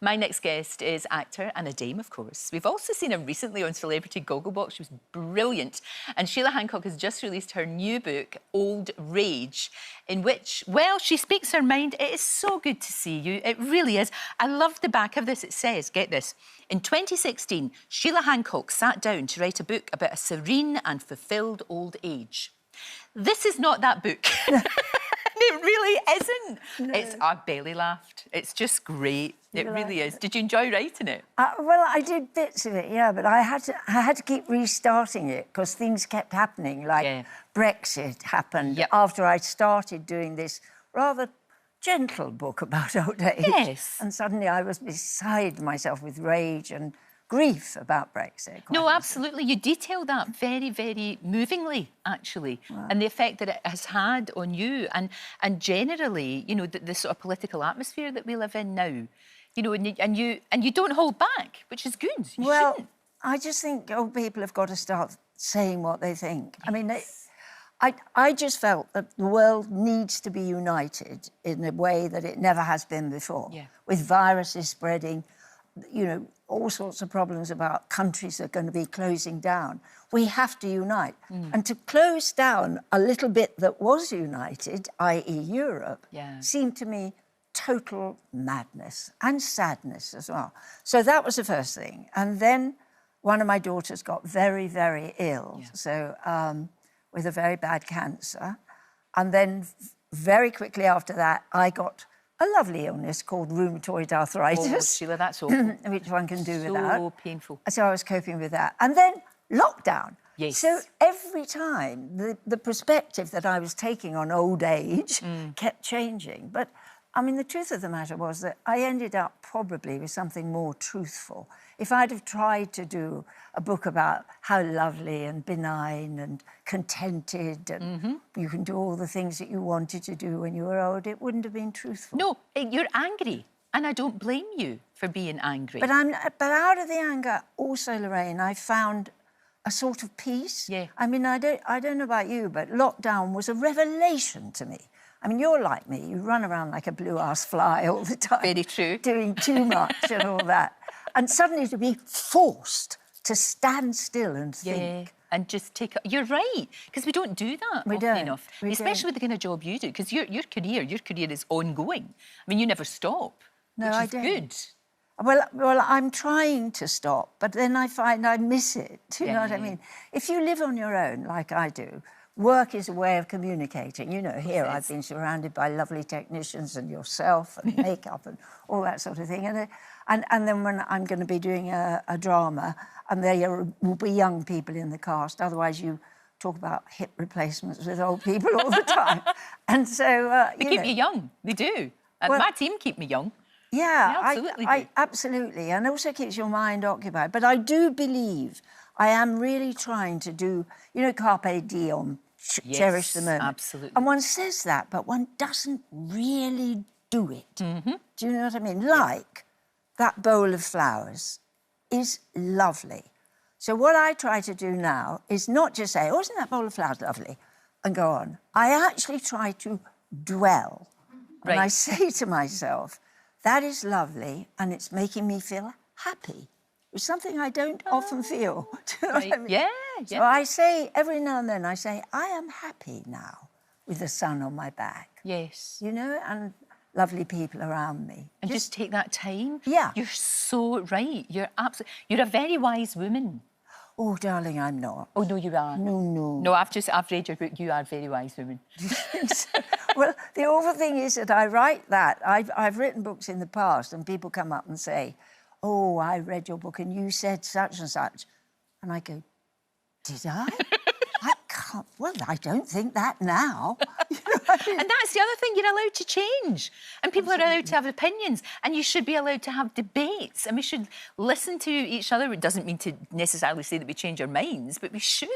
My next guest is actor and a dame, of course. We've also seen her recently on Celebrity Gogglebox. She was brilliant. And Sheila Hancock has just released her new book, Old Rage, in which, well, she speaks her mind. It is so good to see you. It really is. I love the back of this. It says, get this, in 2016, Sheila Hancock sat down to write a book about a serene and fulfilled old age. This is not that book. It really isn't. No. It's our belly laughed. It's just great. It really is. Did you enjoy writing it? Well, I did bits of it, yeah, but I had to keep restarting it because things kept happening. Like Brexit happened after I started doing this rather gentle book about old age. Yes. And suddenly I was beside myself with rage and grief about Brexit. No, absolutely. You detail that very, very movingly, actually, and the effect that it has had on you and generally, you know, the sort of political atmosphere that we live in now. You know, and you don't hold back, which is good. You shouldn't. I just think old people have got to start saying what they think. I mean, I just felt that the world needs to be united in a way that it never has been before. Yeah. With viruses spreading, you know, all sorts of problems about countries that are going to be closing down. We have to unite. And to close down a little bit that was united, i.e. Europe, seemed to me total madness and sadness as well. So that was the first thing. And then one of my daughters got very, very ill, so with a very bad cancer. And then very quickly after that, I got a lovely illness called rheumatoid arthritis. Oh, Sheila, that's awful. Which one can do without. So painful. So I was coping with that. And then lockdown. Yes. So every time, the perspective that I was taking on old age kept changing. But, I mean, the truth of the matter was that I ended up probably with something more truthful. If I'd have tried to do a book about how lovely and benign and contented and you can do all the things that you wanted to do when you were old, it wouldn't have been truthful. No, you're angry, and I don't blame you for being angry. But out of the anger, also, Lorraine, I found a sort of peace. Yeah. I mean, I don't know about you, but lockdown was a revelation to me. I mean, you're like me. You run around like a blue-ass fly all the time. Very true. Doing too much and all that. And suddenly to be forced to stand still and think. And just take... You're right, because we don't do that often enough. Especially with the kind of job you do, because your career is ongoing. I mean, you never stop, which is good. Well, I'm trying to stop, but then I find I miss it. Do you know what I mean? If you live on your own, like I do, work is a way of communicating. You know, here I've been surrounded by lovely technicians and yourself and makeup and all that sort of thing. And then when I'm going to be doing a drama, and there will be young people in the cast, otherwise you talk about hip replacements with old people all the time. And so... they keep you young, they do. And my team keep me young. Yeah, absolutely. Absolutely, and also keeps your mind occupied. But I do believe I am really trying to do, you know, carpe diem, cherish the moment. Absolutely. And one says that, but one doesn't really do it. Do you know what I mean? Like that bowl of flowers is lovely. So what I try to do now is not just say, oh, isn't that bowl of flowers lovely, and go on. I actually try to dwell. And I say to myself, that is lovely, and it's making me feel happy. It's something I don't often feel. Do you know what I mean? Yeah. So I say, every now and then, I say, I am happy now with the sun on my back. Yes. You know, and lovely people around me. And just take that time. Yeah. You're so right. You're a very wise woman. Oh, darling, I'm not. Oh, no, you are. No. No, I've read your book. You are a very wise woman. Well, the awful thing is that I write that. I've written books in the past and people come up and say, oh, I read your book and you said such and such. And I go, did I? I can't... Well, I don't think that now. You know what I mean? And that's the other thing, you're allowed to change. And people are allowed to have opinions. And you should be allowed to have debates. And we should listen to each other. It doesn't mean to necessarily say that we change our minds, but we should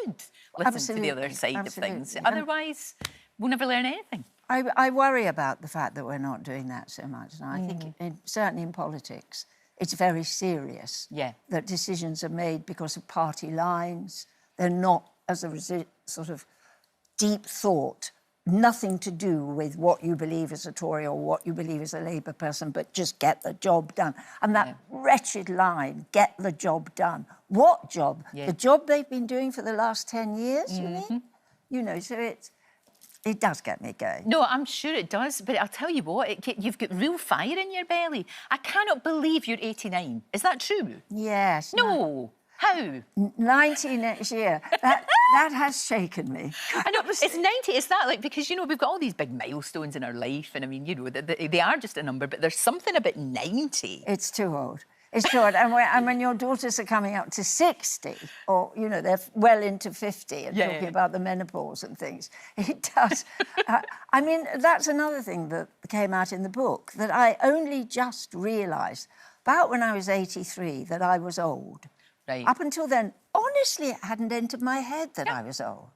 listen to the other side of things. Otherwise, we'll never learn anything. I worry about the fact that we're not doing that so much. And I think, certainly in politics, it's very serious that decisions are made because of party lines. They're not as a sort of deep thought nothing to do with what you believe as a Tory or what you believe as a Labour person, but just get the job done. And that wretched line, get the job done. What job? The job they've been doing for the last 10 years, you mean? You know, so it does get me going. No, I'm sure it does, but I'll tell you what, you've got real fire in your belly. I cannot believe you're 89. Is that true? Yes. No. How? 90 next year. That has shaken me. I know, it's 90. Is that like, because, you know, we've got all these big milestones in our life, and I mean, you know, they are just a number, but there's something about 90. It's too old. It's too old. And when your daughters are coming up to 60, or, you know, they're well into 50 and talking about the menopause and things, it does. I mean, that's another thing that came out in the book, that I only just realised, about when I was 83, that I was old. Right. Up until then, honestly, it hadn't entered my head that I was old.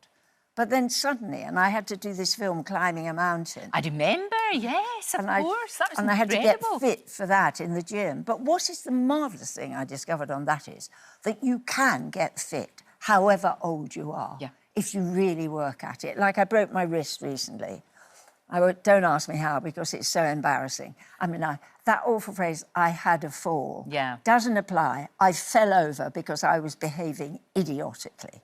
But then suddenly, and I had to do this film, Climbing a Mountain. I remember, yes, of course. That was and I had to incredible. get fit for that in the gym. But what is the marvellous thing I discovered on that is that you can get fit however old you are if you really work at it. Like I broke my wrist recently. Don't ask me how, because it's so embarrassing. I mean, that awful phrase, I had a fall, doesn't apply. I fell over because I was behaving idiotically.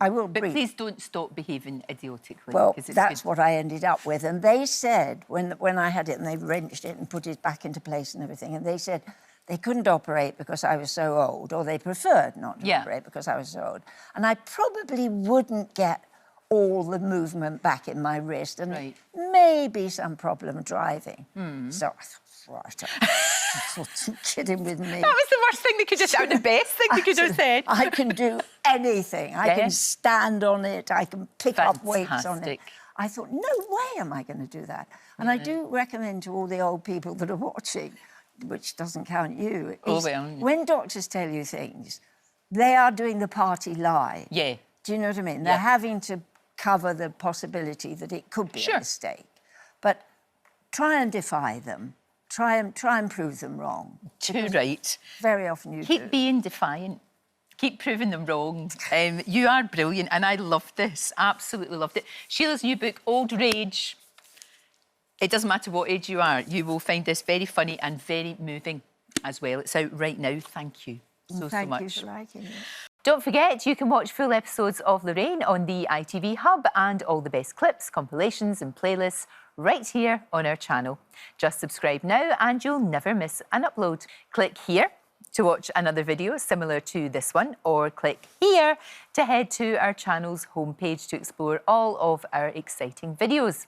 I will breathe. But please don't stop behaving idiotically. Well, that's what I ended up with. And they said, when I had it and they wrenched it and put it back into place and everything, and they said they couldn't operate because I was so old, or they preferred not to operate because I was so old. And I probably wouldn't get all the movement back in my wrist, and maybe some problem driving. So I thought, right, you're kidding with me. That was the worst thing they could have, the best thing they could have said. I can do anything. I can stand on it. I can pick up weights on it. I thought, no way am I going to do that. And I do recommend to all the old people that are watching, which doesn't count you, when doctors tell you things, they are doing the party lie. Yeah. Do you know what I mean? They're having to cover the possibility that it could be a mistake. But try and defy them. Try and prove them wrong. Too right. Very often you Keep being defiant. Keep proving them wrong. You are brilliant, and I loved this. Absolutely loved it. Sheila's new book, Old Rage. It doesn't matter what age you are. You will find this very funny and very moving as well. It's out right now. Thank you so much. Thank you for liking it. Don't forget, you can watch full episodes of Lorraine on the ITV Hub, and all the best clips, compilations and playlists right here on our channel. Just subscribe now and you'll never miss an upload. Click here to watch another video similar to this one, or click here to head to our channel's homepage to explore all of our exciting videos.